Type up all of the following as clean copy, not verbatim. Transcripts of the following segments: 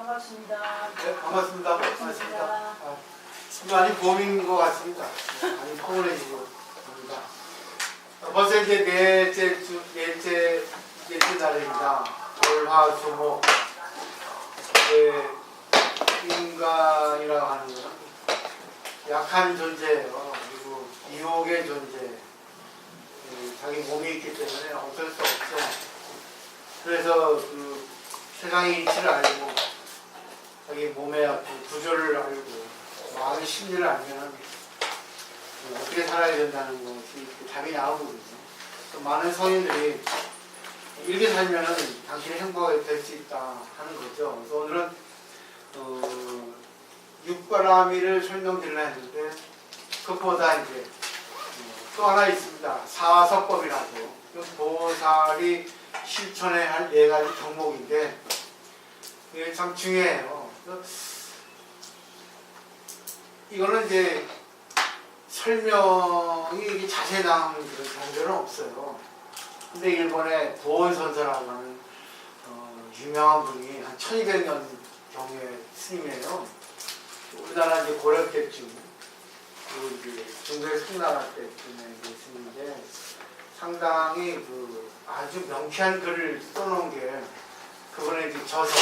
반갑습니다. 네, 반갑습니다. 반갑습니다. 많이 봄인 것 같습니다. 많이 포근해지고 합니다. 벌써 이제 넷째 날입니다. 월, 화, 수, 목. 인간이라고 하는 것은 약한 존재예요. 그리고 유혹의 존재. 자기 몸이 있기 때문에 어쩔 수 없죠. 그래서 그 세상의 이치를 알고 자기 몸의 구조를 알고 마음의 심리를 알면 어떻게 살아야 된다는 것이 답이 나오거든요. 많은 성인들이 이렇게 살면은 당신이 행복하게 될 수 있다 하는 거죠. 그래서 오늘은 육바라미를 설명드리려 했는데 그것보다 이제 또 하나 있습니다. 사서법이라고 보살이 실천해야 할 4가지 덕목인데 이게 참 중요해요. 이거는 이제 설명이 자세히 나오는 그런 정도는 없어요. 근데 일본의 도원선사라고 하는 유명한 분이 한 1200년 경의 스님이에요. 우리나라 이제 고려 때쯤 그리고 이제 중국의 송나라 때쯤에 스님인데 상당히 그 아주 명쾌한 글을 써놓은 게 그분의 이제 저서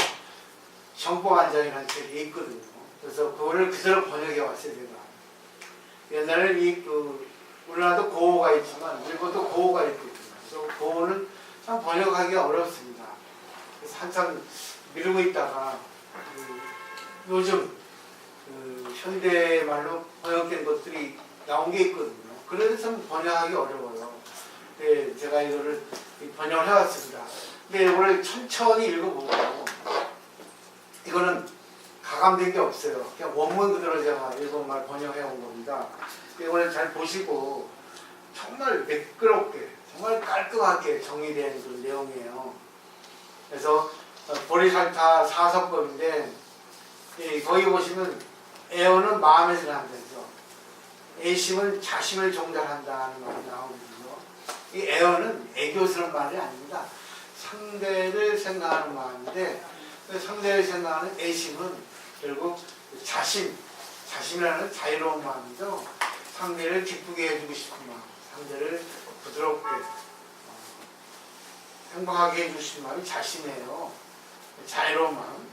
정법안장이라는 책이 있거든요. 그래서 그거를 그대로 번역해 왔어요, 제가. 옛날에는 우리나라도 고어가 있지만 일본도 고어가 있거든요. 그래서 고어는 참 번역하기가 어렵습니다. 그래서 한참 미루고 있다가 요즘 현대말로 번역된 것들이 나온 게 있거든요. 그래서 참 번역하기 어려워요. 네, 제가 이거를 번역을 해왔습니다. 근데 이거를 천천히 읽어보고 이거는 가감된 게 없어요. 그냥 원문 그대로 제가 일본말 번역해 온 겁니다. 이거를 잘 보시고 정말 매끄럽게 정말 깔끔하게 정리된 그런 내용이에요. 그래서 보리살타 사서법인데 거기 보시면 애어는 마음에서 난다죠. 애심은 자심을 종달한다는 말이 나오거든요. 이 애어는 애교스러운 말이 아닙니다. 상대를 생각하는 마음인데 상대를 생각하는 애심은 결국 자심이라는 자유로운 마음이죠. 상대를 기쁘게 해주고 싶은 마음, 상대를 부드럽게 행복하게 해주고 싶은 마음이 자심이에요. 자유로운 마음.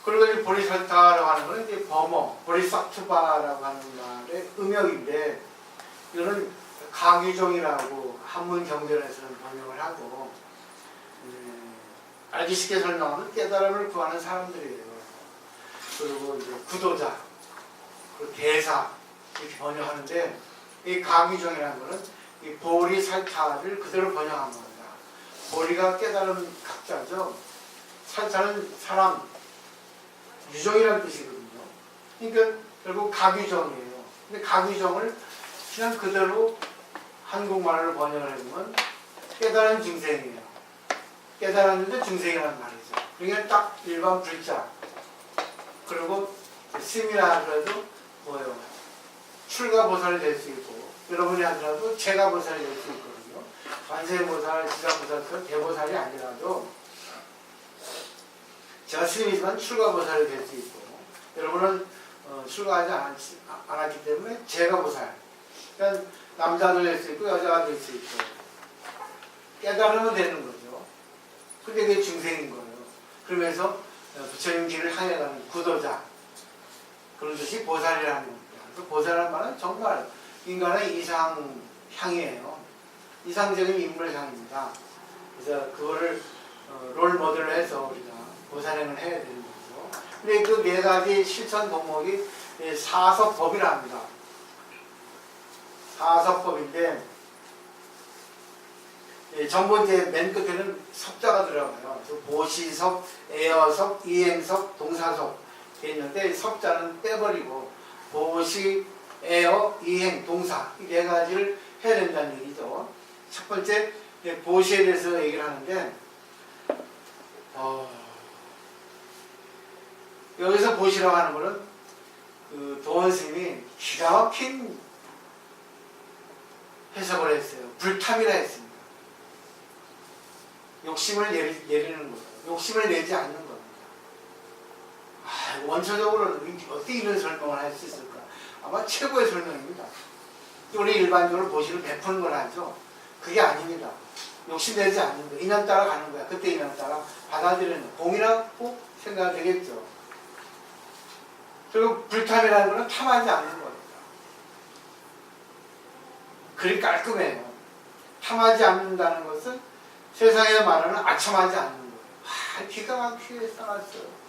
그리고 이 보리살타라고 하는 것은 이제 범어, 보리사투바라고 하는 말의 음역인데 이거는 가귀종이라고 한문 경전에서는 번역을 하고 알기 쉽게 설명하면 깨달음을 구하는 사람들이에요. 그리고 이제 구도자, 그리고 대사 이렇게 번역하는데 이 가귀종이라는 것은 이 보리살타를 그대로 번역한 겁니다. 보리가 깨달음 각자죠. 살타는 사람, 유종이라는 뜻이거든요. 그러니까 결국 가귀종이에요. 근데 가귀종을 그냥 그대로 한국말로 번역을 해보면 깨달은 중생이에요. 깨달았는데 중생이라는 말이죠. 그러니까 딱 일반 불자. 그리고 스님이라 하더라도 뭐예요? 출가보살이 될 수 있고 여러분이 하더라도 제가보살이 될 수 있거든요. 관세음보살, 지사보살, 대보살이 아니라도 제가 스님이지만 출가보살이 될 수 있고 여러분은 출가하지 않았기 때문에 제가보살. 그러니까 남자도 될 수 있고 여자가 될 수 있고 깨달으면 되는 거죠. 근데 그게 중생인 거예요. 그러면서 부처님 길을 향해 가는 구도자 그런 뜻이 보살이라는 겁니다. 그 보살이라는 말은 정말 인간의 이상향이에요. 이상적인 인물향입니다. 그래서 그거를 롤 모델로 해서 우리가 보살행을 해야 되는 거죠. 근데 그 4가지 실천 덕목이 사서법이라 합니다. 사서법인데 전부 이제 맨 끝에는 섭자가 들어가요. 보시섭, 애어섭, 이행섭, 동사섭 이렇게 있는데 섭자는 빼버리고 보시, 애어, 이행, 동사 이 4가지를 해야 된다는 얘기죠. 첫 번째 보시에 대해서 얘기를 하는데 여기서 보시라고 하는 거는 그 도원 스님이 기가 막힌 해석을 했어요. 불탐이라 했습니다. 욕심을 내리는 거예요. 욕심을 내지 않는 거예요. 원초적으로는 어떻게 이런 설명을 할 수 있을까? 아마 최고의 설명입니다. 우리 일반적으로 보시를 베푸는 걸 하죠. 그게 아닙니다. 욕심내지 않는 거. 인연 따라 가는 거야. 그때 인연 따라 받아들이는 거. 공이라고 생각되겠죠. 그리고 불탐이라는 거는 탐하지 않는 겁니다. 그리 깔끔해요. 탐하지 않는다는 것은 세상에 말하는 아첨하지 않는 거예요. 기가 막히게 써놨어요.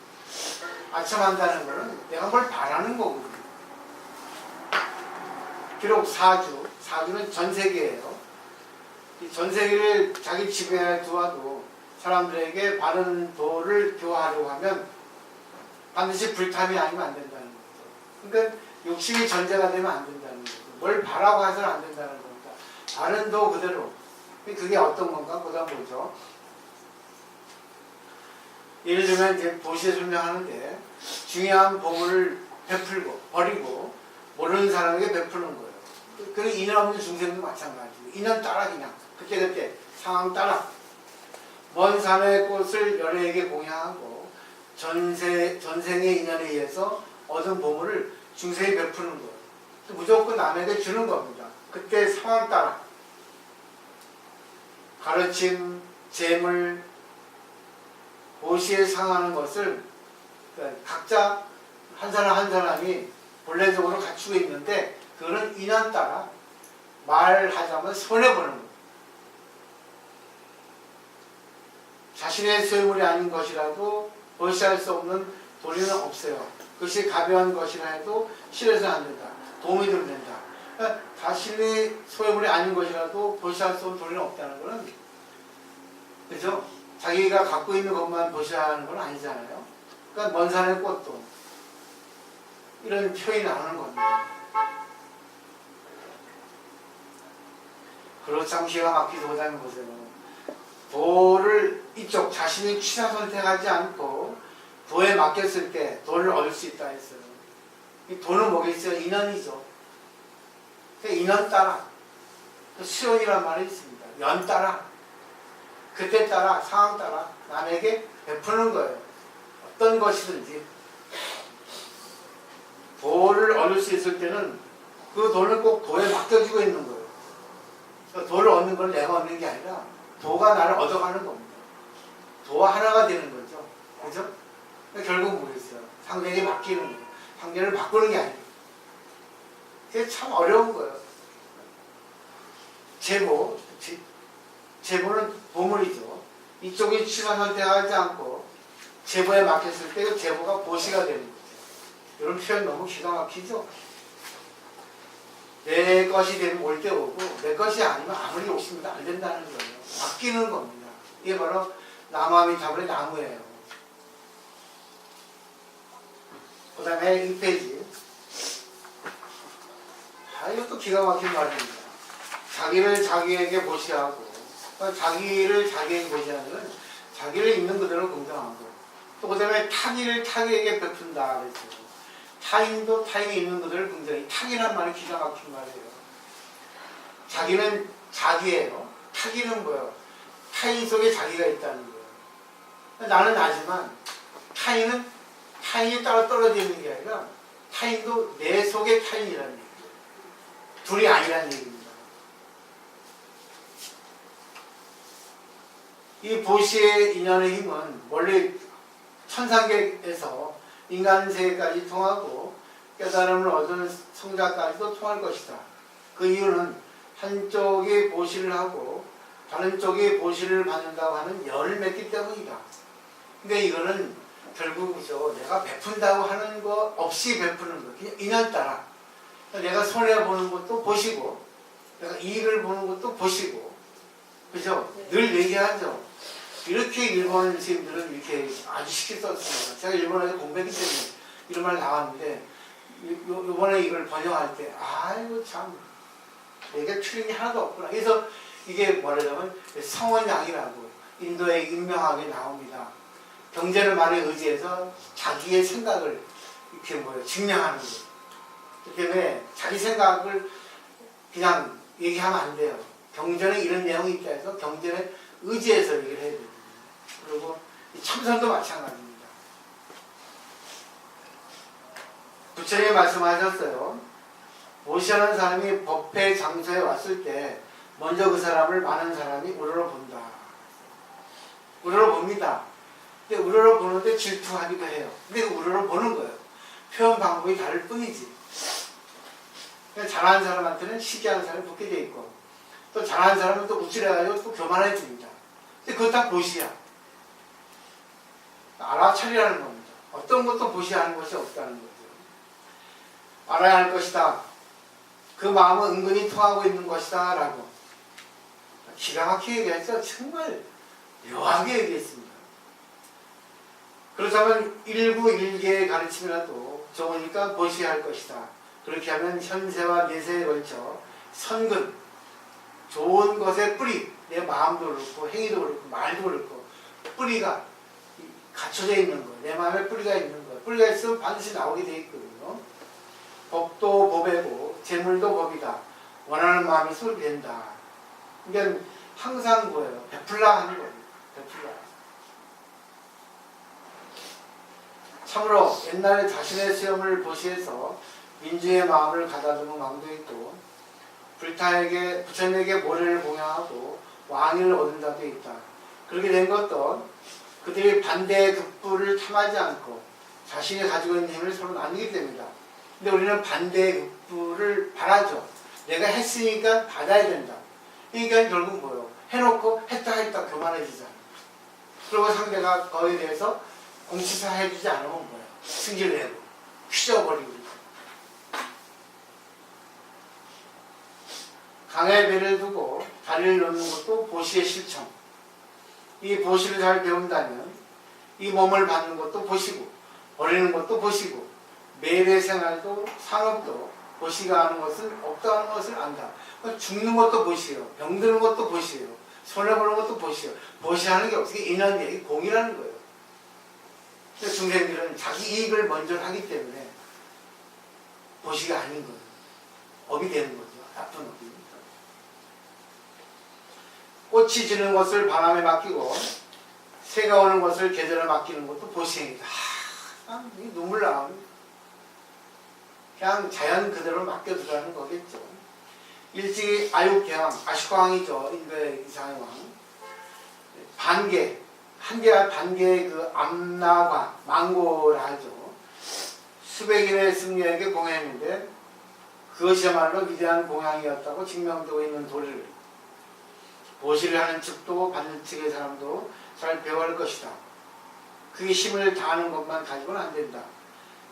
아첨한다는 거는 내가 뭘 바라는 거거든요. 비록 사주는 전 세계예요. 이 전 세계를 자기 지배에 두어도 사람들에게 바른 도를 교화하려고 하면 반드시 불탐이 아니면 안 된다는 거죠. 그러니까 욕심이 전제가 되면 안 된다는 거죠. 뭘 바라고 해서는 안 된다는 겁니다. 바른 도 그대로. 그게 어떤 건가? 보다 보죠. 예를 들면 이제 도시에 설명하는데 중요한 보물을 베풀고 버리고 모르는 사람에게 베푸는 거예요. 그 인연 없는 중생도 마찬가지고 인연 따라 그냥 그때 상황 따라 먼 산의 꽃을 열애에게 공양하고 전생의 인연에 의해서 얻은 보물을 중생에 베푸는 거예요. 무조건 남에게 주는 겁니다. 그때 상황 따라 가르침, 재물, 보시에 상하는 것을 그러니까 각자 한 사람이 본래적으로 갖추고 있는데 그거는 인연 따라 말하자면 손해보는 거예요. 자신의 소유물이 아닌 것이라도 보시할 수 없는 도리는 없어요. 그것이 가벼운 것이라 해도 실해서는 안 된다. 도움이 되면 된다. 그러니까 자신의 소유물이 아닌 것이라도 보시할 수 없는 도리는 없다는 것은 그죠? 자기가 갖고 있는 것만 보시하는 건 아니잖아요. 그러니까 먼 산의 꽃도 이런 표현이 나오는 겁니다. 그렇지 참 기가 막히지 못하는 보세요. 도를 이쪽 자신이 취사 선택하지 않고 도에 맡겼을 때 도를 얻을 수 있다 했어요. 이 도는 뭐겠어요? 인연이죠. 인연 따라 수연이란 말이 있습니다. 연 따라 그때 따라 상황 따라 남에게 베푸는 거예요. 어떤 것이든지 도를 얻을 수 있을 때는 그 도는 꼭 도에 맡겨주고 있는 거예요. 도를 얻는 건 내가 얻는 게 아니라 도가 나를 얻어가는 겁니다. 도와 하나가 되는 거죠. 그죠? 결국 뭐겠어요? 상대에게 맡기는 거예요. 상대를 바꾸는 게 아니에요. 그게 참 어려운 거예요. 제보는 보물이죠. 이쪽이 취사 선택하지 않고 제보에 맡겼을 때 그 제보가 보시가 되는 거죠. 이런 표현 너무 기가 막히죠? 내 것이 되면 올 때 오고 내 것이 아니면 아무리 욕심도 안 된다는 거예요. 맡기는 겁니다. 이게 바로 나무아미타불의 나무예요. 그 다음에 2페이지. 이것도 기가 막힌 말입니다. 자기를 자기에게 보시하고 자기를 자기에게 보시하는 건 자기를 있는 그대로 긍정하고 또 그 다음에 타기를 타기에게 베푼다 그랬어요. 타인도 타인이 있는 그대로 긍정해. 타기란 말이 기가 막힌 말이에요. 자기는 자기예요. 타기는 뭐예요? 타인 속에 자기가 있다는 거예요. 나는 나지만 타인이 따로 떨어져 있는 게 아니라 타인도 내 속에 타인이라는 얘기예요. 둘이 아니라는 얘기입니다. 이 보시의 인연의 힘은 원래 천상계에서 인간세계까지 통하고 깨달음을 얻은 성자까지도 통할 것이다. 그 이유는 한쪽이 보시를 하고 다른 쪽이 보시를 받는다고 하는 열을 맺기 때문이다. 근데 이거는 결국이죠. 내가 베푼다고 하는 거 없이 베푸는 거. 그냥 인연 따라. 내가 손해보는 것도 보시고 내가 이익을 보는 것도 보시고 그죠? 늘 얘기하죠. 이렇게 일본 선생님들은 이렇게 아주 쉽게 썼습니다. 제가 일본에서 공부했기 때문에 이런 말 나왔는데 이번에 이걸 번역할 때 아이고 참 내가 틀린 게 하나도 없구나. 그래서 이게 뭐라냐면 성원양이라고 인도에 유명하게 나옵니다. 경제를 많이 의지해서 자기의 생각을 이렇게 증명하는 거예요. 그렇기 때문에 자기 생각을 그냥 얘기하면 안 돼요. 경전에 이런 내용이 있다 해서 경전에 의지해서 얘기를 해야 됩니다. 그리고 참선도 마찬가지입니다. 부처님이 말씀하셨어요. 보시하는 사람이 법회 장소에 왔을 때 먼저 그 사람을 많은 사람이 우러러본다. 우러러봅니다. 근데 우러러보는데 질투하기도 해요. 근데 우러러보는 거예요. 표현 방법이 다를 뿐이지. 잘하는 사람한테는 시기하는 사람이 붙게 돼 있고, 또 잘하는 사람은 또 우쭐해가지고 또 교만해집니다. 근데 그거 다 보시야. 알아차리라는 겁니다. 어떤 것도 보시하는 것이 없다는 거죠. 알아야 할 것이다. 그 마음은 은근히 통하고 있는 것이다. 라고. 기가 막히게 얘기했죠. 정말 묘하게 얘기했습니다. 그렇다면 일구일개의 가르침이라도 좋으니까 보시할 것이다. 그렇게 하면 현세와 내세에 걸쳐 선근, 좋은 것의 뿌리, 내 마음도 그렇고 행위도 그렇고 말도 그렇고 뿌리가 갖춰져 있는 거, 내 마음에 뿌리가 있는 거, 뿌리가 있으면 반드시 나오게 돼 있거든요. 법도 법이고 재물도 법이다. 원하는 마음이 있으면 된다. 그러니까 항상 뭐예요? 베풀라 하는 거예요. 베풀라. 참으로 옛날에 자신의 시험을 보시해서 민주의 마음을 가다듬은 왕도 있고 부처님에게 모래를 공양하고 왕위를 얻은 자도 있다. 그렇게 된 것도 그들이 반대의 극부를 탐하지 않고 자신이 가지고 있는 힘을 서로 나누기 때문이다. 근데 우리는 반대의 극부를 바라죠. 내가 했으니까 받아야 된다. 그러니까 결국 뭐예요? 해놓고 했다 교만해지잖아. 그리고 상대가 거기에 대해서 공치사 해주지 않으면 뭐예요? 승질을 내고 휘저어버리고. 강에 배를 두고 다리를 놓는 것도 보시의 실천. 이 보시를 잘 배운다면 이 몸을 받는 것도 보시고 버리는 것도 보시고 매일의 생활도 상업도 보시가 하는 것은 없다는 것을 안다. 죽는 것도 보시요. 병드는 것도 보시요. 손해보는 것도 보시요. 보시하는 게 없으니 인연이 공이라는 거예요. 중생들은 자기 이익을 먼저 하기 때문에 보시가 아닌 거예요. 업이 되는 거죠. 나쁜 업입니다. 꽃이 지는 것을 바람에 맡기고 새가 오는 것을 계절에 맡기는 것도 보시행이다. 눈물 나옵니다. 그냥 자연 그대로 맡겨두라는 거겠죠. 일찍이 아육개왕, 아슈광이죠. 인도의 이상의 왕. 반개, 한개와 반개의 그 암나과 망고라 하죠. 수백인의 승려에게 공양했는데 그것이야말로 위대한 공양이었다고 증명되고 있는 도리를 보시를 하는 측도 받는 측의 사람도 잘 배워할 것이다. 그게 힘을 다하는 것만 가지고는 안 된다.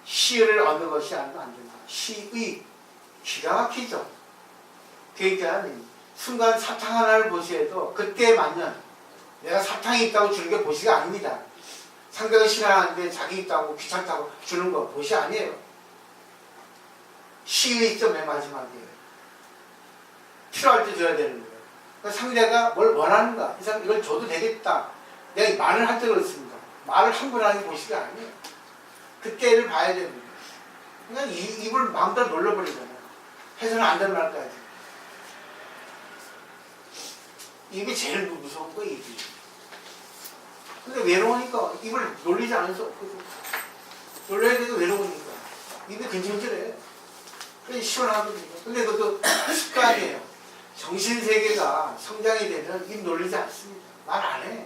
시를 얻는 것이 아니면 안 된다. 시의 기가 막히죠. 그러니까 순간 사탕 하나를 보시해도 그때에 맞는 내가 사탕이 있다고 주는 게 보시가 아닙니다. 상대가 싫어하는데 자기 있다고 귀찮다고 주는 거 보시 아니에요. 시의 있죠. 맨 마지막에 필요할 때 줘야 되는 거예요. 그러니까 상대가 뭘 원하는가, 이 사람 이걸 줘도 되겠다. 내가 말을 할 때 그렇습니다. 말을 함부로 하는 게 보시가 아니에요. 그때를 봐야 됩니다. 그냥 입을 마음대로 놀려버리잖아요. 해서는 안 되는 말까지. 입이 제일 무서운 거예요, 입이. 근데 외로우니까 입을 놀리지 않을 수 없거든. 놀려야 돼도 외로우니까. 입이 근질근질해. 그래 시원하거든요. 근데 그것도 습관이에요. 정신세계가 성장이 되면 입 놀리지 않습니다. 말 안 해.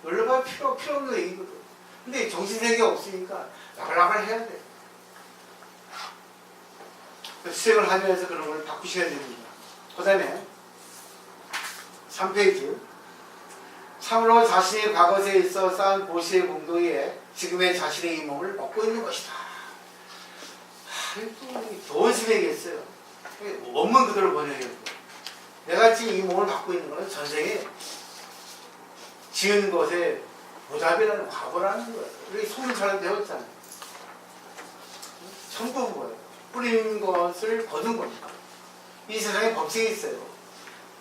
놀려봐야 필요 없는 얘기거든. 근데 정신세계가 없으니까 나발나발 해야 돼. 수행을 하기 위해서 그런 걸 바꾸셔야 됩니다. 그 다음에 3페이지. 참으로 자신이 과거에 있어 쌓은 보시의 공덕에 지금의 자신의 이 몸을 먹고 있는 것이다. 좋은 스펙이겠어요. 원문 그대로 번역해요. 내가 지금 이 몸을 갖고 있는 것은 전생에 지은 것에 보답이라는 과거라는 거예요. 우리 소문처럼 배웠잖아요. 전부 뭐예요? 뿌린 것을 거둔 겁니다. 이 세상에 법칙이 있어요.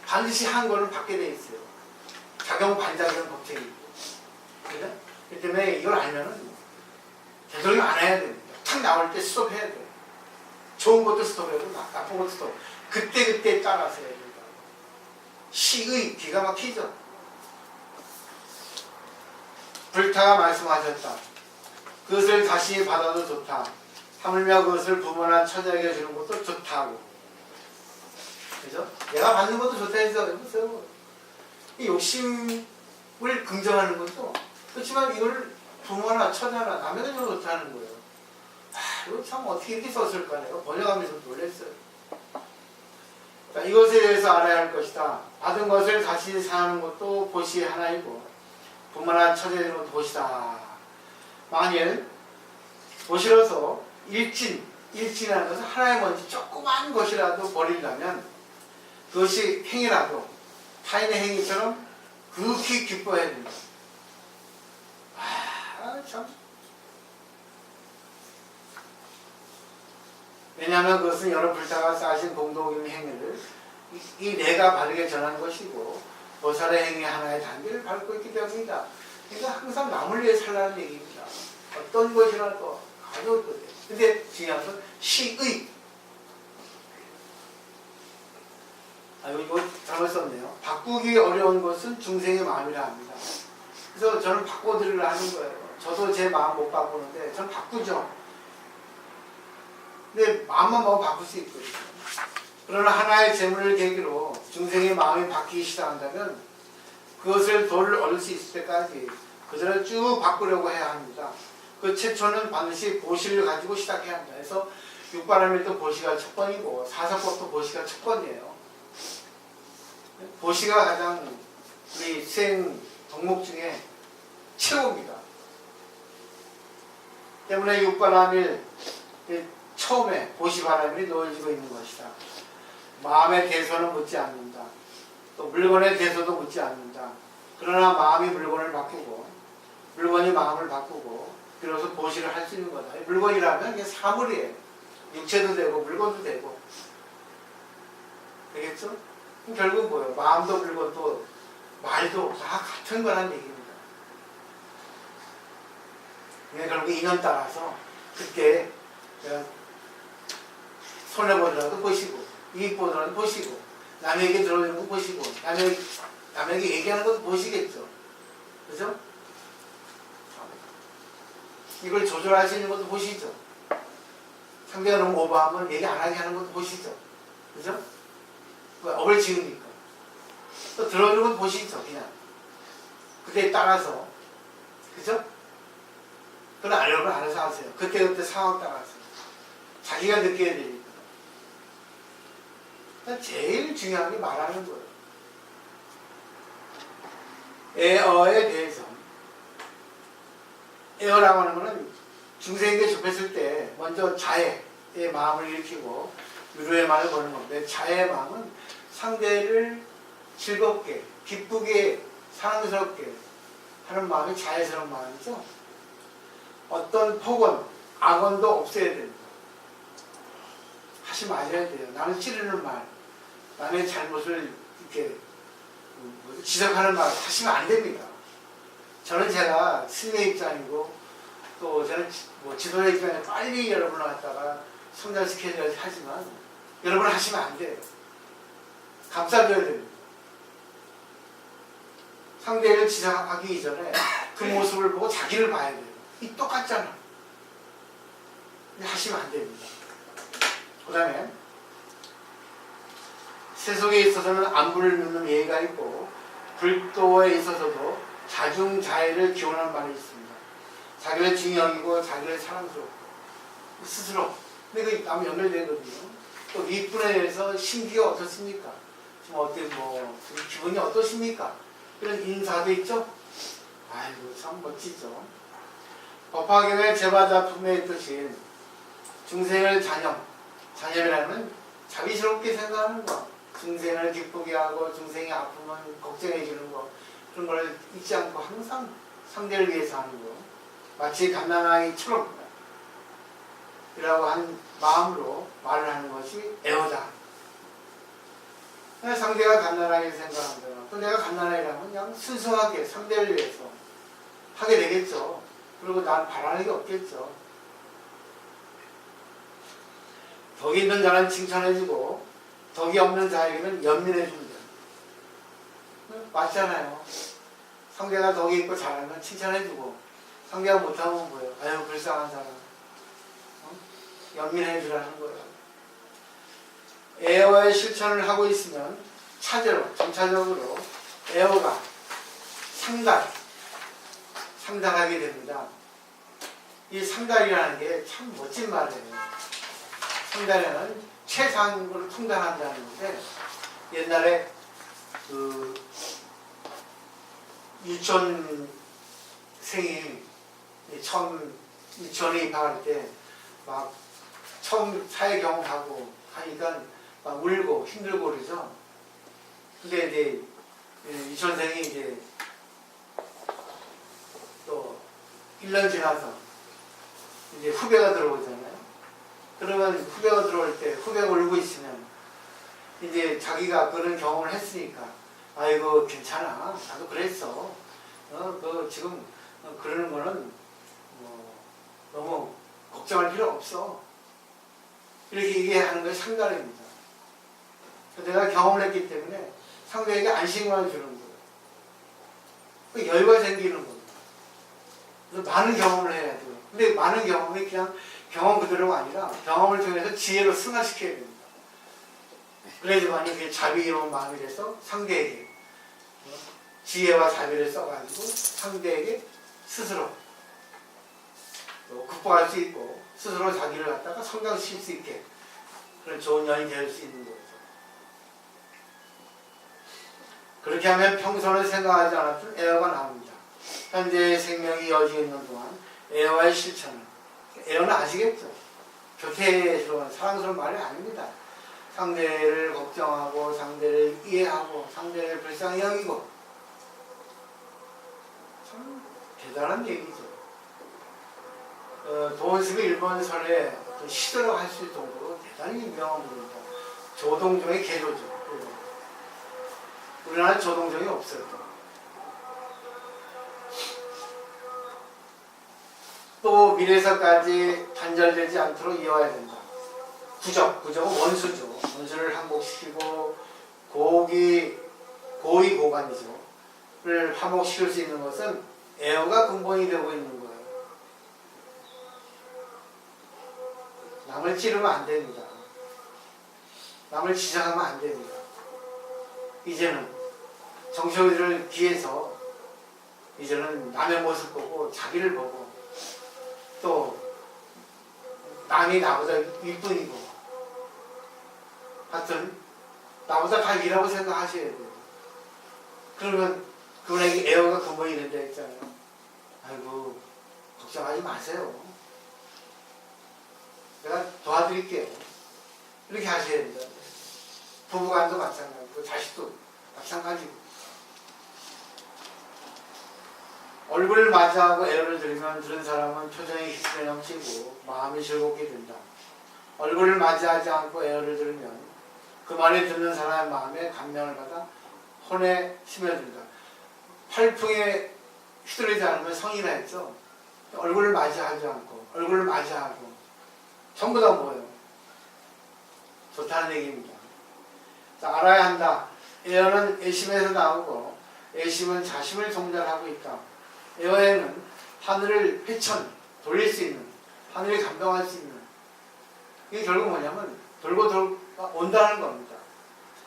반드시 한 거는 받게 돼 있어요. 작용 반작용 법칙이 있고. 그죠? 그렇기 때문에 이걸 알면은 되도록 안 해야 됩니다. 탁 나올 때 스톱해야 돼요. 좋은 것도 스톱하고 나쁜 것도 스톱. 그때 따라서 해야 된다. 시의 기가 막히죠. 불타가 말씀하셨다. 그것을 자신이 받아도 좋다. 하물며 그것을 부모나 처자에게 주는 것도 좋다고. 그죠? 내가 받는 것도 좋다 해서 해보세요. 이 욕심을 긍정하는 것도 그렇지만 이걸 부모나 처자나 남에게 주는 것도 좋다는 거예요. 이거 참 어떻게 이렇게 썼을까 내가 번역하면서 놀랐어요. 자, 이것에 대해서 알아야 할 것이다. 받은 것을 다시 사는 것도 보시 하나이고 부모나 처자에게 주는 것도 보시다. 만일 보시로서 일진이라는 것은 하나의 먼지 조그만 것이라도 버리려면 그것이 행위라도 타인의 행위처럼 극히 기뻐해야 된다. 참. 왜냐하면 그것은 여러 불타가 쌓으신 공동인 행위를 이 내가 바르게 전하는 것이고 보살의 행위 하나의 단계를 밟고 있기 때문이다. 그러니까 항상 남을 위해 살라는 얘기입니다. 어떤 것이라도 가져올 거예요. 근데 중요한 건 시의. 이거 잘못 썼네요. 바꾸기 어려운 것은 중생의 마음이라 합니다. 그래서 저는 바꿔드리려 하는 거예요. 저도 제 마음 못 바꾸는데 저는 바꾸죠. 근데 마음만 먹으면 바꿀 수 있거든요. 그러나 하나의 재물을 계기로 중생의 마음이 바뀌기 시작한다면 그것을 도를 얻을 수 있을 때까지 그대로 쭉 바꾸려고 해야 합니다. 그 최초는 반드시 보시를 가지고 시작해야 합니다. 그래서 육바라밀도 보시가 첫 번이고 사사법도 보시가 첫 번이에요. 보시가 가장 우리 수행 덕목 중에 최고입니다. 때문에 육바라밀 처음에 보시바라밀이 놓여지고 있는 것이다. 마음의 대소는 묻지 않는다. 또 물건의 대소도 묻지 않는다. 그러나 마음이 물건을 바꾸고 물건이 마음을 바꾸고 그래서 보시를 할 수 있는 거다. 물건이라면 이게 사물이에요. 육체도 되고 물건도 되고 되겠죠? 결국 뭐예요? 마음도 물건도 말도 다 같은 거란 얘기입니다. 결국 인연 따라서 그때 손해보더라도 보시고 이익 보더라도 보시고 남에게 들어오는 거 보시고 남에게 얘기하는 것도 보시겠죠. 그죠? 이걸 조절할 수 있는 것도 보시죠. 상대가 너무 오버하면 얘기 안 하게 하는 것도 보시죠. 그죠? 업을 지으니까. 또 들어주는 건 보시죠. 그냥. 그때 따라서. 그죠? 그건 여러분 알아서 하세요. 그때 상황 따라서. 자기가 느껴야 되니까. 제일 중요한 게 말하는 거예요. 에어에 대해서. 에어라고 하는 거는 중생에게 접했을 때 먼저 자애의 마음을 일으키고 유로의 말을 거는 건데 자애의 마음은 상대를 즐겁게, 기쁘게, 사랑스럽게 하는 마음이 자애스러운 마음이죠. 어떤 폭언, 악언도 없애야 됩니다. 하지 말아야 돼요. 남을 찌르는 말, 남의 잘못을 이렇게 지적하는 말 하시면 안 됩니다. 저는 제가 스님의 입장이고 또 저는 지도의 입장에 빨리 여러분을 갖다가 성장시켜줘야 하지만 여러분 하시면 안 돼요. 감싸줘야 됩니다. 상대를 지적하기 이전에 그 모습을 보고 자기를 봐야 돼요. 이 똑같잖아. 하시면 안 됩니다. 그 다음에 세속에 있어서는 안부를 묻는 예의가 있고 불도에 있어서도 자중자애를 기원하는 말이 있습니다. 자기를 중히 여기고 자기를 사랑스럽고 스스로 근데 그 남 연결되거든요. 또 윗분에 대해서 심기가 어떻습니까? 지금 기분이 어떠십니까? 이런 인사도 있죠? 아이고 참 멋지죠. 법화경의 제바자품에 있듯이 중생을 자념이라는 자비스럽게 생각하는 거, 중생을 기쁘게 하고 중생이 아프면 걱정해 주는 거, 그런 걸 잊지 않고 항상 상대를 위해서 하는 거, 마치 갓난아이처럼 이라고 한 마음으로 말을 하는 것이 애호다. 상대가 갓난아이를 생각한다. 또 내가 갓난아이라면 그냥 순수하게 상대를 위해서 하게 되겠죠. 그리고 난 바라는 게 없겠죠. 덕이 있는 자는 칭찬해주고 덕이 없는 자에게는 연민해준다. 맞잖아요. 상대가 덕이 있고 잘하면 칭찬해주고 상대가 못하면 뭐예요? 아유 불쌍한 사람. 연민해주라는 거예요. 에어의 실천을 하고 있으면 차제로, 점차적으로 에어가 상달하게 됩니다. 이 상달이라는 게 참 멋진 말이에요. 상달에는 최상한 걸 통달한다는 건데, 옛날에 그 유치원생이 처음 유치원에 입학할 때 막 처음 사회 경험하고 하니까 막 울고 힘들고 그러죠. 근데 이제 유치원생이 이제 또 1년 지나서 이제 후배가 들어오잖아요. 그러면 후배가 들어올 때 후배가 울고 있으면 이제 자기가 그런 경험을 했으니까 아이고 괜찮아, 나도 그랬어. 그 지금 그러는 거는 뭐 너무 걱정할 필요 없어. 이렇게 얘기하는 것이 상달입니다. 내가 경험을 했기 때문에 상대에게 안심감을 주는 거예요. 여유가 생기는 겁니다. 그래서 많은 경험을 해야 돼요. 근데 많은 경험이 그냥 경험 그대로가 아니라 경험을 통해서 지혜로 승화시켜야 됩니다. 그래야지만이 그게 자비로운 마음이 돼서 상대에게 지혜와 자비를 써가지고 상대에게 스스로 극복할 수 있고 스스로 자기를 갖다가 성장시킬 수 있게 그런 좋은 년이 될 수 있는 거죠. 그렇게 하면 평소는 생각하지 않았던 에어가 나옵니다. 현재의 생명이 이어지고 있는 동안 에어와의 실천은, 에어는 아시겠죠? 교태스러운 사랑스러운 말이 아닙니다. 상대를 걱정하고 상대를 이해하고 상대를 불쌍히 여기고 참 대단한 얘기죠. 도원스미 일본설에 시대로 할 수 있을 정도로 대단히 유명한 분입니다. 조동종의 계조죠. 우리나라는 조동종이 없어요. 또 미래에서까지 단절되지 않도록 이어야 된다. 구적은 원수죠. 원수를 항복시키고 고의 고관이죠.를 항복시킬 수 있는 것은 에어가 근본이 되고 있는 거예요. 남을 찌르면 안 됩니다. 남을 지적하면 안 됩니다. 이제는 정신을 기해서 이제는 남의 모습 보고 자기를 보고 또 남이 나보다 윗분이고 하여튼 나보다 다 위라고 생각하셔야 돼요. 그러면 그분에게 에어가 근본이 된다 했잖아요. 아이고 걱정하지 마세요. 내가 도와드릴게요. 이렇게 하셔야 된다. 부부간도 마찬가지고 자식도 마찬가지고 얼굴을 마주하고 에어를 들으면 들은 사람은 표정이 희열이 넘치고 마음이 즐겁게 된다. 얼굴을 맞이하지 않고 에어를 들으면 그 말을 듣는 사람의 마음에 감명을 받아 혼에 스며든다. 팔풍에 휘둘리지 않으면 성이나 했죠. 얼굴을 맞이하지 않고 얼굴을 맞이하고 전부 다 뭐예요? 좋다는 얘기입니다. 자, 알아야 한다. 에어는 애심에서 나오고 애심은 자심을 종달하고 있다. 에어에는 하늘을 돌릴 수 있는, 하늘을 감동할 수 있는, 이게 결국 뭐냐면 돌고 온다는 겁니다.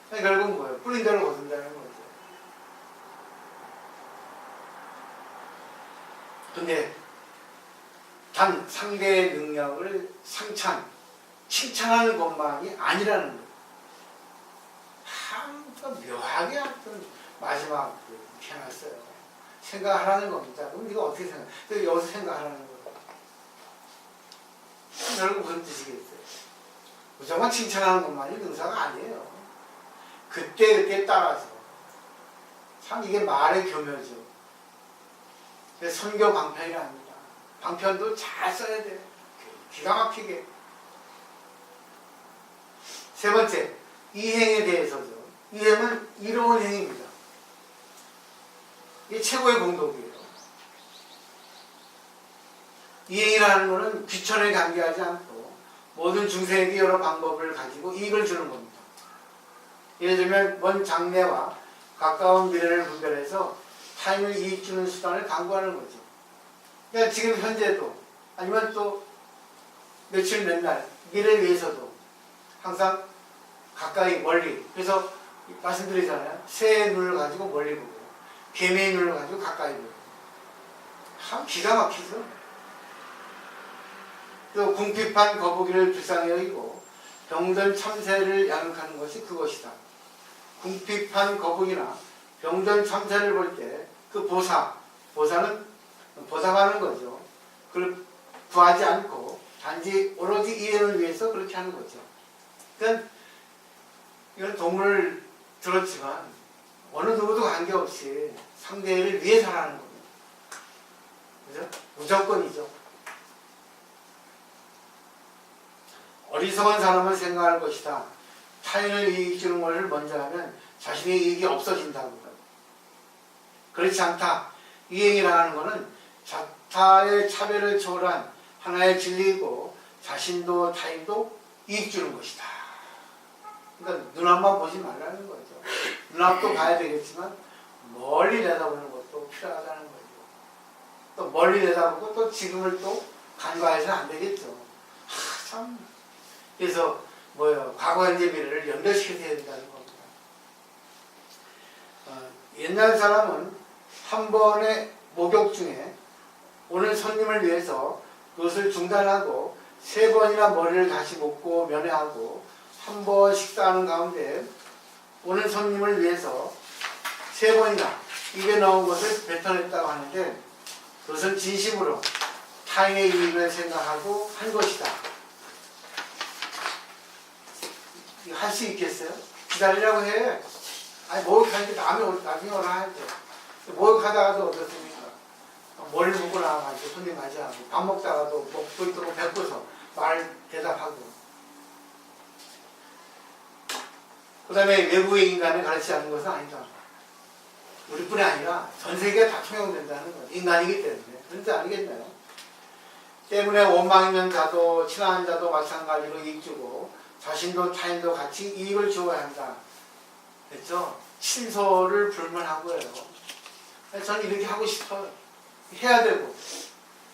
결국 뭐예요? 뿌린 대로 거둔다는 거죠. 근데 단 상대의 능력을 칭찬하는 것만이 아니라는 거예요. 참 묘하게 어떤 마지막 해놨어요. 생각하라는 겁니다. 그럼 네가 어떻게 생각해? 그래서 여기서 생각하라는 거예요. 결국 무슨 뜻이겠어요? 무조건 칭찬하는 것만이 능사가 아니에요. 그때 따라서 참 이게 말의 교묘죠. 선교 방편이랍니다. 방편도 잘 써야 돼요. 기가 막히게. 세 번째, 이행에 대해서죠. 이행은 이로운 행입니다. 이게 최고의 공덕이에요. 이행이라는 것은 귀천을 감기하지 않고 모든 중생에게 여러 방법을 가지고 이익을 주는 겁니다. 예를 들면 먼 장래와 가까운 미래를 분별해서 타인을 이익 주는 수단을 강구하는 거죠. 그러니까 지금 현재도 아니면 또 며칠 맨날 미래를 위해서도 항상 가까이 멀리. 그래서 말씀드리잖아요. 새의 눈을 가지고 멀리 보고 개미의 눈을 가지고 가까이 보고. 참 기가 막히죠. 또 궁핍한 거북이를 불쌍히 여기고 병든 참새를 양육하는 것이 그것이다. 궁핍한 거북이나 병든 참새를 볼 때 그 보사는 보상하는 거죠. 그걸 구하지 않고 단지 오로지 이해를 위해서 그렇게 하는 거죠. 그러니까 이건 동물을 들었지만 어느 누구도 관계없이 상대를 위해서라는 겁니다. 그죠? 무조건이죠. 어리석은 사람은 생각할 것이다. 타인을 이익 주는 것을 먼저 하면 자신의 이익이 없어진다고. 그렇지 않다. 이행이라는 것은 자타의 차별을 초월한 하나의 진리이고 자신도 타인도 이익 주는 것이다. 그러니까 눈앞만 보지 말라는 거죠. 눈앞도 봐야 되겠지만 멀리 내다보는 것도 필요하다는 거죠. 또 멀리 내다보고 또 지금을 또 간과해서는 안 되겠죠. 참. 그래서 과거 현재 미래를 연결시켜야 된다는 겁니다. 옛날 사람은 한 번의 목욕 중에 오늘 손님을 위해서 그것을 중단하고 3번이나 머리를 다시 묶고 면회하고 한 번 식사하는 가운데 오늘 손님을 위해서 3번이나 입에 넣은 것을 뱉어냈다고 하는데 그것은 진심으로 타인의 이익을 생각하고 한 것이다. 할 수 있겠어요? 기다리라고 해. 아니 목욕하니까 나중에 오라 할 때. 목욕하다가도 어떻습니까? 머리를 묶고 나와가지고 손님 맞이하고 밥 먹다가도 목도 있고 뱉고서 말 대답하고. 그 다음에 외부의 인간을 가르치지 않는 것은 아니다. 우리뿐이 아니라 전 세계가 다 통용된다는 것. 인간이기 때문에. 그런지 아니겠나요? 때문에 원망 있는 자도 친한 자도 마찬가지로 이익 주고 자신도 타인도 같이 이익을 주어야 한다. 됐죠? 친소를 불문하고요. 저는 이렇게 하고 싶어요. 해야 되고.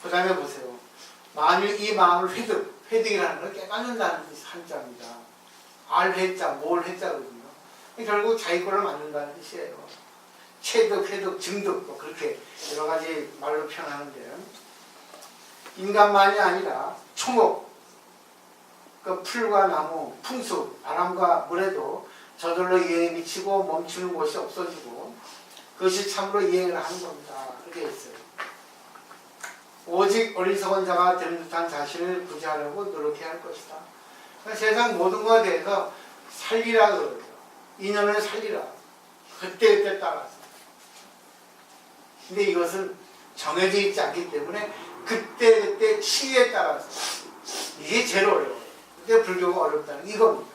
그 다음에 보세요. 만일 이 마음을 회득이라는 걸 깨닫는다는 한자입니다. 알회자, 몰회자거든요. 결국 자기 거를 만든다는 뜻이에요. 체득, 회득, 증득, 그렇게 여러 가지 말로 표현하는데 인간만이 아니라 초목, 그 풀과 나무, 풍수, 바람과 물에도 저절로 이행에 미치고 멈추는 곳이 없어지고 그것이 참으로 이행을 하는 겁니다. 그렇게 했어요. 오직 어리석은 자가 된 듯한 자신을 구제하려고 노력해야 할 것이다. 그러니까 세상 모든 것에 대해서 살리라 그러죠. 인연을 살리라. 그때 따라서. 근데 이것은 정해져 있지 않기 때문에 그때 시기에 따라서 이게 제일 어려워요. 그때 불교가 어렵다는 이겁니다.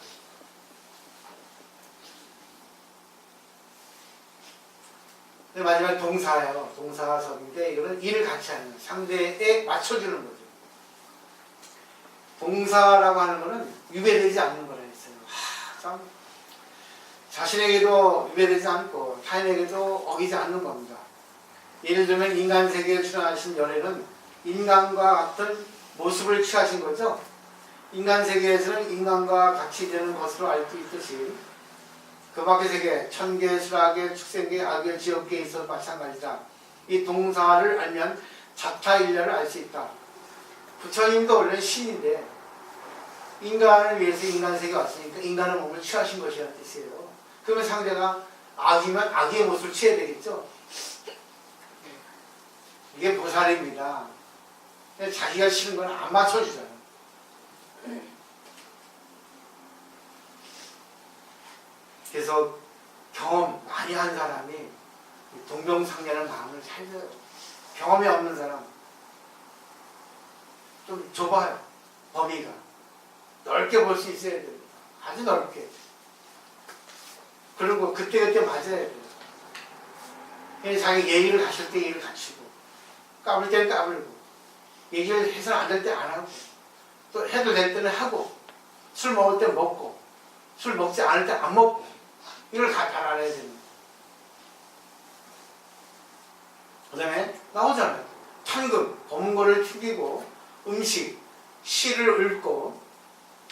마지막 동사예요. 동사석인데 이거는 일을 같이 하는 상대에 맞춰주는 거죠. 동사라고 하는 거는 위배되지 않는 거라 했어요. 참 자신에게도 위배되지 않고 타인에게도 어기지 않는 겁니다. 예를 들면 인간 세계에 출연하신 열애는 인간과 같은 모습을 취하신 거죠. 인간 세계에서는 인간과 같이 되는 것으로 알 수 있듯이 그 밖의 세계, 천계, 수락계, 축생계, 악계, 지옥계에 있어 마찬가지다. 이 동사를 알면 자타일려를 알 수 있다. 부처님도 원래 신인데 인간을 위해서 인간 세계에 왔으니까 인간의 몸을 취하신 것이라는 뜻이에요. 그러면 상대가 악이면 악의 모습을 취해야 되겠죠. 이게 보살입니다. 자기가 싫은 건 안 맞춰주잖아요. 그래서 경험 많이 한 사람이 동병상련한 마음을 살려요. 경험이 없는 사람 좀 좁아요. 범위가 넓게 볼 수 있어야 됩니다. 아주 넓게. 그리고 그때그때 맞아야 돼요. 자기 예의를 갖출 때 예의를 갖추고 까불 때는 까불고 얘기를 해서는 안 될 때 안 하고 또 해도 될 때는 하고 술 먹을 때 먹고 술 먹지 않을 때 안 먹고 이걸 잘 알아야 됩니다. 그 다음에 나오잖아요. 탕금, 검은 거를 튀기고 음식, 시를 읊고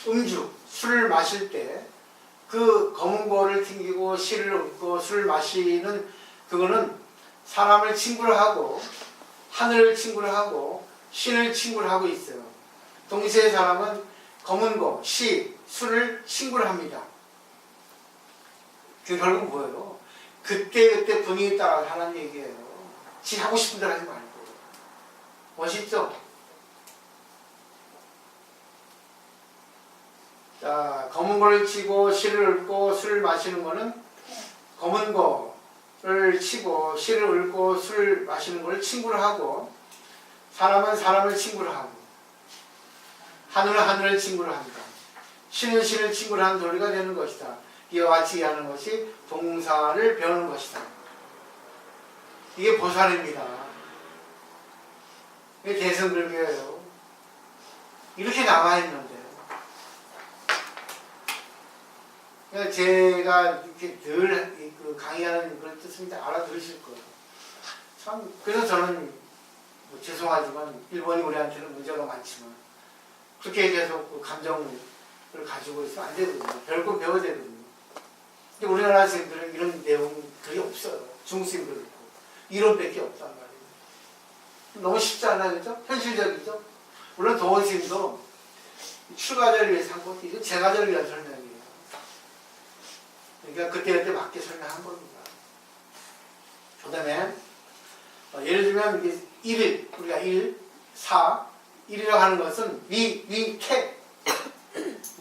음주, 술을 마실 때 그 검은 고를 튕기고 시를 읊고 술을 마시는 그거는 사람을 친구로 하고 하늘을 친구로 하고 신을 친구로 하고 있어요. 동시에 사람은 검은 고, 시, 술을 친구로 합니다. 그 결국 뭐예요? 그때그때 분위기 따라 하는 얘기예요. 지 하고 싶은 대로 하지 말고. 멋있죠? 자, 검은 거를 치고 시를 읊고 술을 마시는 거는 검은 거를 치고 시를 읊고 술을 마시는 걸 친구로 하고, 사람은 사람을 친구로 하고, 하늘은 하늘을 친구로 합니다. 신은 신을 친구로 하는 도리가 되는 것이다. 이와 같이 하는 것이 동사를 배우는 것이다. 이게 보살입니다. 이게 대승불교예요. 이렇게 나와 있는데. 그러니까 제가 이렇게 늘 그 강의하는 그런 뜻을 알아들으실 거예요. 참, 그래서 저는 뭐 죄송하지만 일본이 우리한테는 문제가 많지만 그렇게 계속 그 감정을 가지고 있으면 안 되거든요. 별거 배워야 되거든요. 근데 우리나라 선생님들은 이런 내용들이 없어요. 중국생들도 있고. 이론밖에 없단 말이에요. 너무 쉽지 않아요, 그죠? 현실적이죠? 물론 도원 선생님도 출가자를 위해서 한 것도 이건 제가자를 위한 설명이에요. 그러니까 그때그때 맞게 설명한 겁니다. 그 다음에 예를 들면 이게 1, 우리가 1, 4, 1이라고 하는 것은 위, 퇴.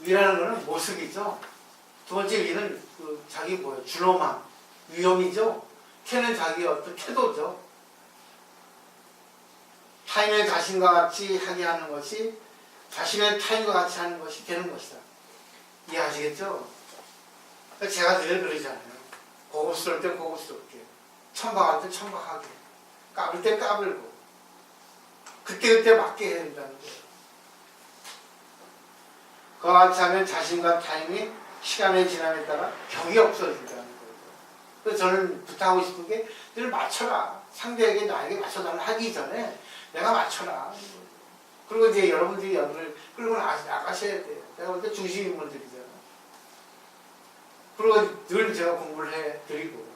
위라는 것은 모습이죠. 두 번째 위는 그 자기 뭐예요? 준엄함, 위험이죠. 퇴는 자기의 어떤 태도죠. 타인의 자신과 같이 하게 하는 것이 자신의 타인과 같이 하는 것이 되는 것이다. 이해하시겠죠? 제가 늘 그러잖아요. 고급스러울 때 고급스럽게, 천박할 때 천박하게, 까불 때 까불고, 그때그때 맞게 해야 된다는 거예요. 그와 같이 하면 자신과 타인이 시간의 지남에 따라 격이 없어진다는 거예요. 그래서 저는 부탁하고 싶은 게 늘 맞춰라. 상대에게 나에게 맞춰달라 하기 전에 내가 맞춰라. 그리고 이제 여러분들이 여기를 끌고 나가셔야 돼요. 내가 볼 때 중심 인물들이잖아. 그리고 늘 제가 공부를 해드리고,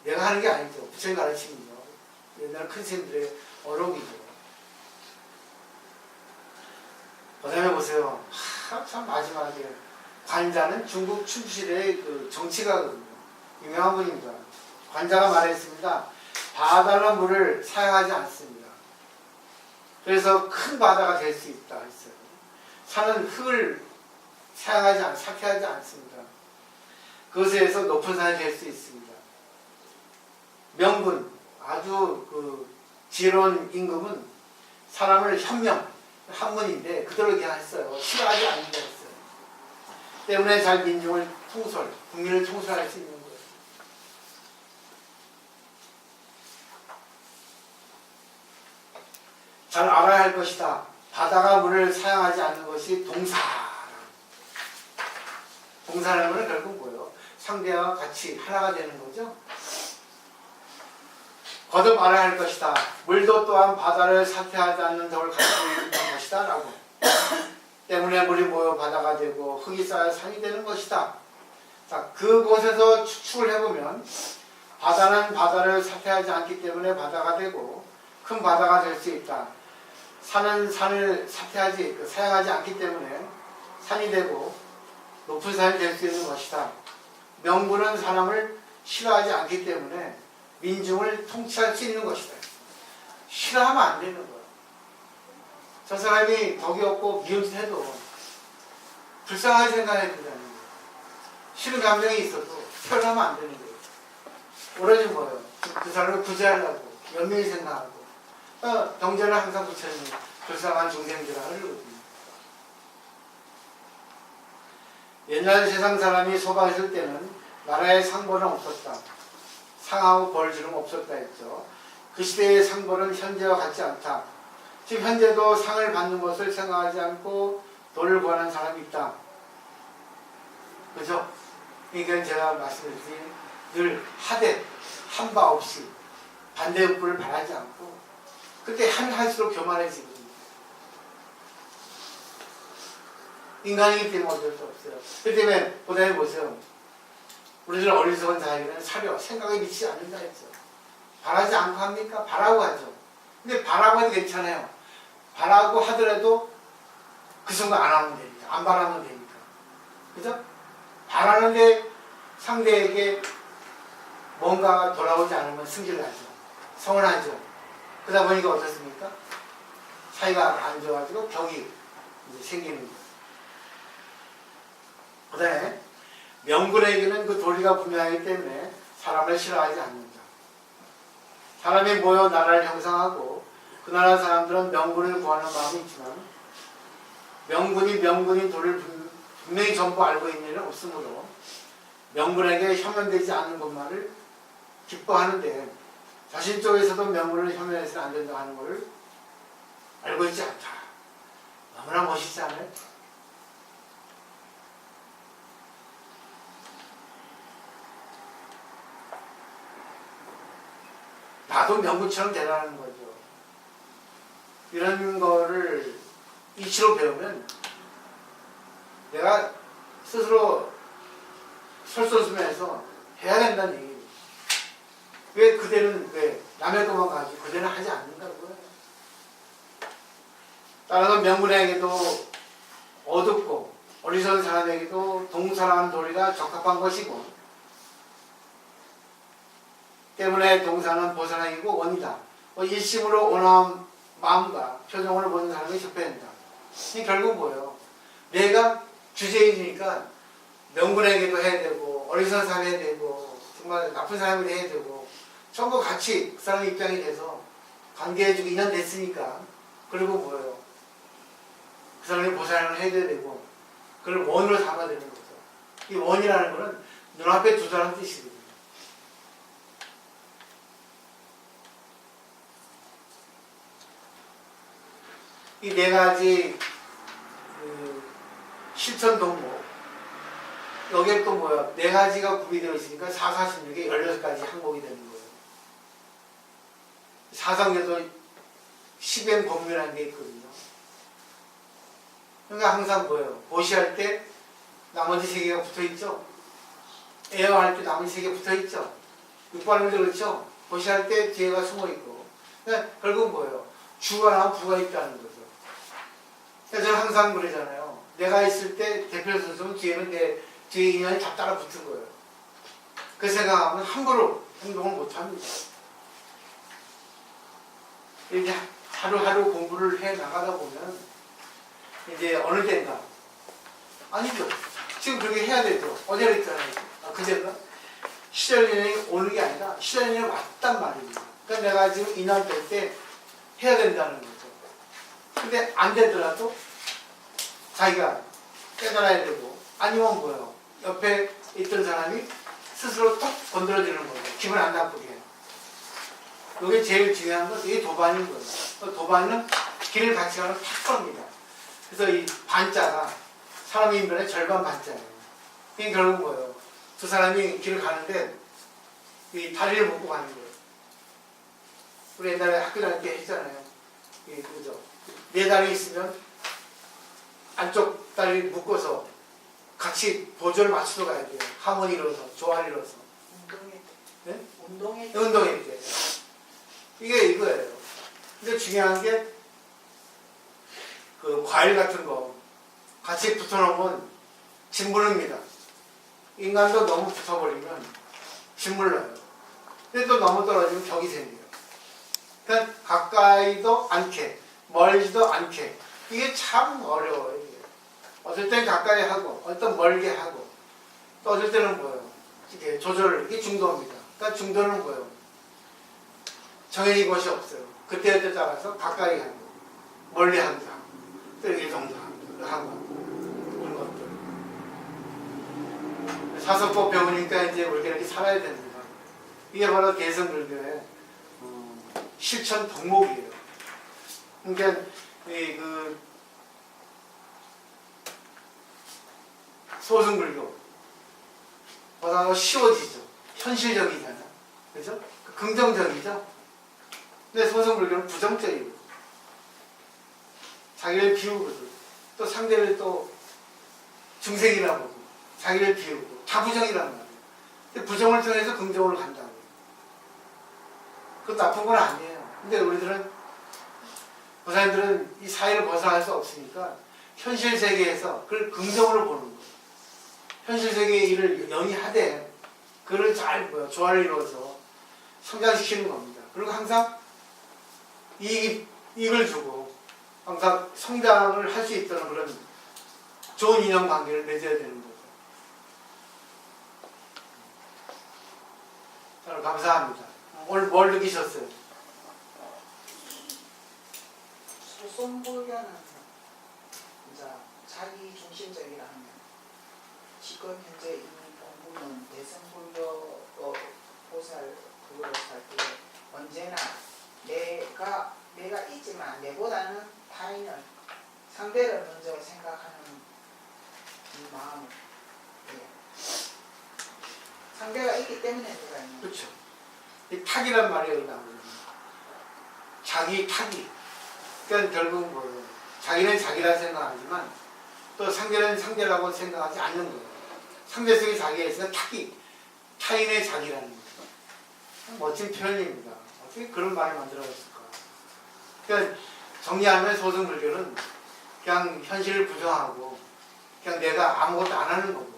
내가 하는 게 아니죠. 부처님 가르침이죠. 옛날 큰 스님들의 어록이죠. 그 다음에 보세요. 참 마지막에 관자는 중국 춘추시대의 그 정치가거든요. 유명한 분입니다. 관자가 말했습니다. 바다나 물을 사용하지 않습니다. 그래서 큰 바다가 될 수 있다 했어요. 산은 흙을 삭혀하지 않습니다. 그것에서 높은 산이 될 수 있습니다. 명분, 아주 그 지혜로운 임금은 사람을 현명, 한문인데 그대로 그냥 했어요. 싫어하지 않는다 했어요. 때문에 잘 민중을 국민을 통솔할 수 있는 거예요. 잘 알아야 할 것이다. 바다가 물을 사용하지 않는 것이 동사. 동사라는 것은 결국 뭐예요? 상대와 같이 하나가 되는 거죠. 거듭 알아야 할 것이다. 물도 또한 바다를 삭혀하지 않는 덕을 가지고 있는 것이다. 라고. 때문에 물이 모여 바다가 되고 흙이 쌓여 산이 되는 것이다. 자, 그곳에서 추측을 해보면 바다는 바다를 삭혀하지 않기 때문에 바다가 되고 큰 바다가 될 수 있다. 산은 산을 사용하지 않기 때문에 산이 되고 높은 산이 될 수 있는 것이다. 명분은 사람을 싫어하지 않기 때문에 민중을 통치할 수 있는 것이다. 싫어하면 안 되는 거야. 저 사람이 덕이 없고 미움해도 불쌍하게 생각해야 된다는 거예요. 싫은 감정이 있어도 표현하면 안 되는 거예요. 오로지 뭐예요? 그 사람을 구제하려고 연명히 생각하고 경전을 항상 부처님이 불쌍한 중생들을 하려거든요. 옛날 세상 사람이 소박했을 때는 나라에 상벌은 없었다. 상하고 벌주름 없었다 했죠. 그 시대의 상벌은 현재와 같지 않다. 즉 현재도 상을 받는 것을 생각하지 않고 돈을 구하는 사람이 있다. 그죠? 그러니까 제가 말씀드렸듯이 늘 하되 한 바 없이 반대급부를 바라지 않고 그때 하면 할수록 교만해지거든요. 인간이기 때문에 어쩔 수 없어요. 그 때문에 보다해 보세요. 우리들 어리석은 자에게는 사려 생각에 미치지 않는다 했죠. 바라지 않고 합니까? 바라고 하죠. 근데 바라고 해도 괜찮아요. 바라고 하더라도 그 순간 안 하면 됩니다. 안 바라면 됩니까? 그죠? 바라는데 상대에게 뭔가가 돌아오지 않으면 승질나죠. 서운하죠. 그러다 보니까 어떻습니까? 사이가 안 좋아지고 벽이 이제 생기는 거예요. 그 다음에 명분에게는 그 도리가 분명하기 때문에 사람을 싫어하지 않는다. 사람이 모여 나라를 형성하고 그 나라 사람들은 명분을 구하는 마음이 있지만 명분이 도리를 분명히 전부 알고 있는 일은 없으므로 명분에게 혐연되지 않는 것만을 기뻐하는데 자신 쪽에서도 명분을 혐연해서는 안 된다고 하는 것을 알고 있지 않다. 너무나 멋있지 않아요? 나도 명분처럼 되라는 거죠. 이런 거를 이치로 배우면 내가 스스로 솔선수범해서 해야 된다는 얘기예요. 왜 그대는 왜 남의 것만 가지고 그대는 하지 않는다고요? 따라서 명분에게도 어둡고 어리석은 사람에게도 동사라는 도리가 적합한 것이고 때문에 동사는 보선행이고 원이다. 일심으로 원한 마음과 표정을 보는 사람이 접해야 된다. 결국 뭐예요? 내가 주제이니까 명분에게도 해야 되고 어리석은 사람 해야 되고 정말 나쁜 사람이 해야 되고 전부 같이 그 사람 입장이 돼서 관계해주고 인연 됐으니까 그리고 뭐예요? 그 사람이 보살을 해야 되고 그걸 원으로 삼아야 되는 거죠. 이 원이라는 거는 눈앞에 두다는 뜻이거든요. 이 네 가지 실천 동목 여기에 또 뭐야? 네 가지가 구비되어 있으니까 4, 46에 16가지 항목이 되는 거예요. 사성에도 10행 법문이라는 게 있거든요. 그러니까 항상 뭐예요? 보시할 때 나머지 3개가 붙어있죠? 에어할 때 나머지 3개 붙어있죠? 육발음도 그렇죠? 보시할 때 뒤에가 숨어있고 그러니까 결국 뭐예요? 주가 나오면 부가 있다는 거죠. 그래서 저는 항상 그러잖아요. 내가 있을 때 대표 선수는 뒤에는 내 뒤에 인연이 다 따라 붙은 거예요. 그 생각하면 함부로 행동을 못 합니다. 이렇게 하루하루 공부를 해 나가다 보면 이제 어느 때인가 아니죠. 지금 그렇게 해야 되죠. 어제 그랬잖아요. 그제가 시절인연이 오는 게 아니라 시절인연이 왔단 말입니다. 그러니까 내가 지금 인연 될 때 해야 된다는 거죠. 근데 안 되더라도 자기가 깨달아야 되고 아니면 뭐예요? 옆에 있던 사람이 스스로 톡 건드려주는 거예요. 기분 안 나쁘게. 이게 제일 중요한 건 이게 도반인 거예요. 도반은 길을 같이 가는 파트너입니다. 그래서 이 반자가 사람 인변의 절반 반자예요. 이게 결국 뭐예요? 두 사람이 길을 가는데 이 다리를 묶고 가는 거예요. 우리 옛날에 학교 다닐 때 했잖아요. 예, 그죠? 네 다리 있으면 안쪽 다리 묶어서 같이 보조를 맞추러 가야 돼요. 하모니 이뤄서, 조화를 이뤄서. 운동회 때. 네? 운동회 때. 운동회 때. 이게 이거예요. 근데 중요한 게, 그 과일 같은 거 같이 붙어놓으면 짓무릅니다. 인간도 너무 붙어버리면 짓물러요. 근데 또 너무 떨어지면 벽이 생겨요. 그러니까 가까이도 않게, 멀지도 않게. 이게 참 어려워요. 이게. 어떨 땐 가까이 하고, 어떨 땐 멀게 하고, 또 어떨 때는 뭐예요? 이게 조절, 이게 중도입니다. 그러니까 중도는 뭐예요? 정해진 것이 없어요. 그때에 따라서 가까이 하고, 멀리 하기도 하고, 또 이 정도 하고, 그런 것들. 사서법 배우니까 이제 우리가 이렇게 살아야 됩니다. 이게 바로 개성불교의 실천 덕목이에요. 그러니까 그 소승불교 보다 더 쉬워지죠. 현실적이잖아. 그죠? 긍정적이죠. 근데 소승불교는 부정적이고 자기를 비우거든. 또 상대를 또 중생이라고 보고 자기를 비우고 다 부정이란 말이에요. 근데 부정을 통해서 긍정으로 간다고. 그건 나쁜 건 아니에요. 근데 우리들은 부사님들은 이 사회를 벗어날 수 없으니까 현실 세계에서 그걸 긍정으로 보는 거예요. 현실 세계의 일을 영위하되 그를 잘 조화를 이루어서 성장시키는 겁니다. 그리고 항상 이익을 주고 항상 성장을 할 수 있도록 그런 좋은 인연관계를 맺어야 되는 거죠. 자, 감사합니다. 오늘 뭘 느끼셨어요? 소송불교는 이제 자기 중심적이라 하면 지금 현재 이 공부는 대승불교 보살 그거를 살 때 언제나 내가 있지만 내보다는 타인을 상대를 먼저 생각하는 이 마음을 상대가 있기 때문에 내가 있는 그렇죠. 이 탁이란 말이 여기 나오거든요. 자기 탁이. 그러니까 결국 뭐예요? 자기는 자기라 생각하지만 또 상대는 상대라고 생각하지 않는 거예요. 상대 속에 자기가 있으면 탁이 타인의 자기라는 거예요. 멋진 표현입니다. 어떻게 그런 말을 만들어졌을까? 그러니까 정리하면 소승불교는 그냥 현실을 부정하고 그냥 내가 아무것도 안 하는 거고,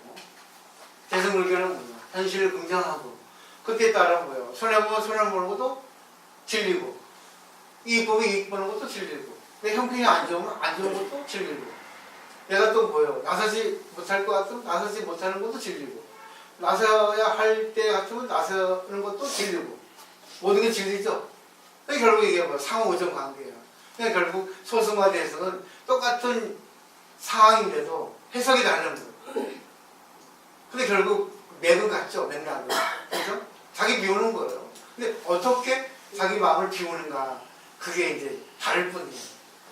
대승불교는 뭐냐? 현실을 긍정하고 그때 따라 뭐예요? 손해보면 손해보는 것도 질리고 이익 보면 이익 보는 것도 질리고 내 형편이 안 좋으면 안 좋은 것도 질리고 내가 또 뭐예요? 나서지 못할 것 같으면 나서지 못하는 것도 질리고 나서야 할 때 같으면 나서는 것도 질리고 모든 게 질리죠? 결국 이게 뭐 상호오정 관계예요. 그러니까 결국 소승과 대승은 똑같은 상황인데도 해석이 다른 거예요. 근데 결국 맥은 같죠? 맥락은. 그죠? 자기 비우는 거예요. 근데 어떻게 자기 마음을 비우는가 그게 이제 다를 뿐이에요.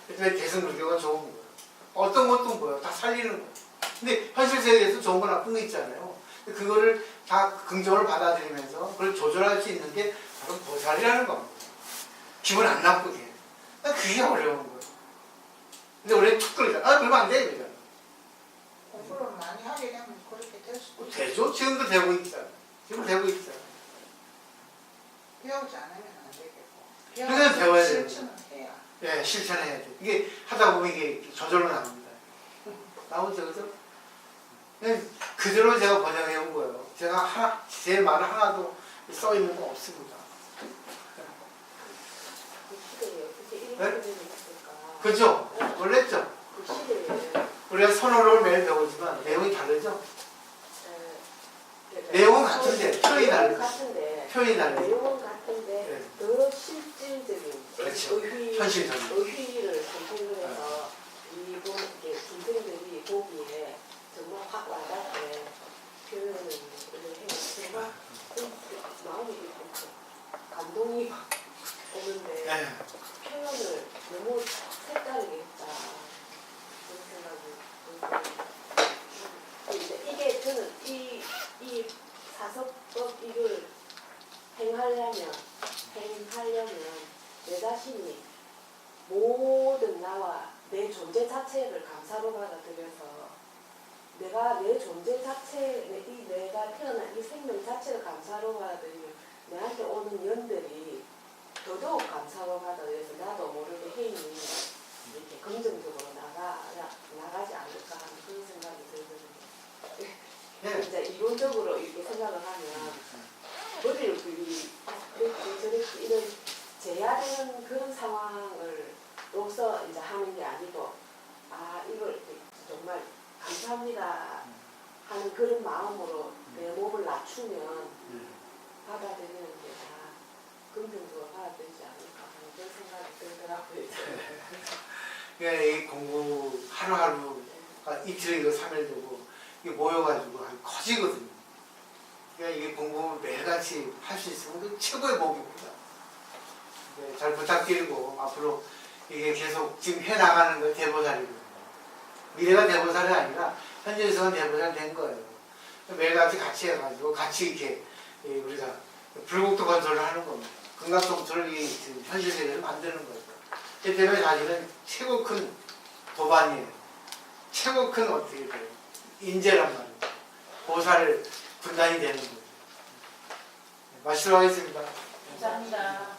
그래서 대승불교가 좋은 거예요. 어떤 것도 뭐예요? 다 살리는 거예요. 근데 현실 세계에서 좋은 거 나쁜 거 있잖아요. 그거를 다 긍정을 받아들이면서 그걸 조절할 수 있는 게 바로 보살이라는 겁니다. 기분 안 나쁘게. 그게 어려운 거예요. 근데 우리는 툭 그러잖아. 그러면 안 돼. 그러잖아. 공부를 많이 하게 되면 그렇게 될 수도 있어요. 되죠? 지금도 되고 있잖아. 지금 되고 있잖아. 배우지 않으면 안 되겠고 그냥 배워야 돼요. 실천을 해야 예, 실천해야 돼. 이게 하다 보면 이게 저절로 나옵니다. 나오죠, 그죠? 그냥 그대로 제가 번역해 온 거예요. 제가 제 말을 하나도 써 있는 거 없습니다. 그 시대에 어떻게 이런 네? 표현이 있을까? 그죠? 놀랬죠? 그 시대에 우리가 선어를 매일 배우지만 내용이 다르죠? 에, 내용은 같은데 표현이 내용은 다르죠? 같은데 표현이 다르죠? 내용은 같은데 네. 더 실질적인 그렇죠. 현실적인. 의휘를 선택을 해서 이분 이게 중생들이 보기에 정말 확 와닿게 표현을 해요. 정말 마음이 이렇게 감동이 막 오는데 네. 표현을 너무 색다르게 했다. 그런 생각이 들고 이게 저는 이 사서법 이걸 행하려면 내 자신이 모든 나와 내 존재 자체를 감사로 받아들여서 내가 내 존재 자체, 내가 태어난 이 생명 자체를 감사로 받아들이면 내한테 오는 연들이 더더욱 감사로 받아들여서 나도 모르게 행위 이렇게 긍정적으로 나가지 않을까 하는 그런 생각이 들거든요. 네. 진짜 이론적으로 이렇게 생각을 하면 머리를 그랬지 저랬지 이런 제야되는 그런 상황으로서 이제 하는 게 아니고 이걸 정말 감사합니다 하는 그런 마음으로 내 몸을 낮추면 받아들이는 게 다 긍정적으로 받아들이지 않을까 하는 그런 생각이 들더라고요. 그러니까 이 공부 하루하루 이틀이고 3일 되고 이게 모여가지고 커지거든요. 그러니까 이게 공부 매일같이 할 수 있으면 그 최고의 복입니다. 네, 잘 부탁드리고 앞으로 이게 계속 지금 해나가는 거 대보살이거든요. 미래가 대보살이 아니라 현재에서는 대보살 된 거예요. 매일같이 같이 해가지고 같이 이렇게 우리가 불국토 건설을 하는 겁니다. 금강동토를 이 현실 세계를 만드는 거예요. 그 때문에 사실은 최고 큰 도반이에요. 최고 큰 어떻게 돼요? 인재란 말이에요. 보살 분단이 되는 거예요. 마치도록 하겠습니다. 감사합니다.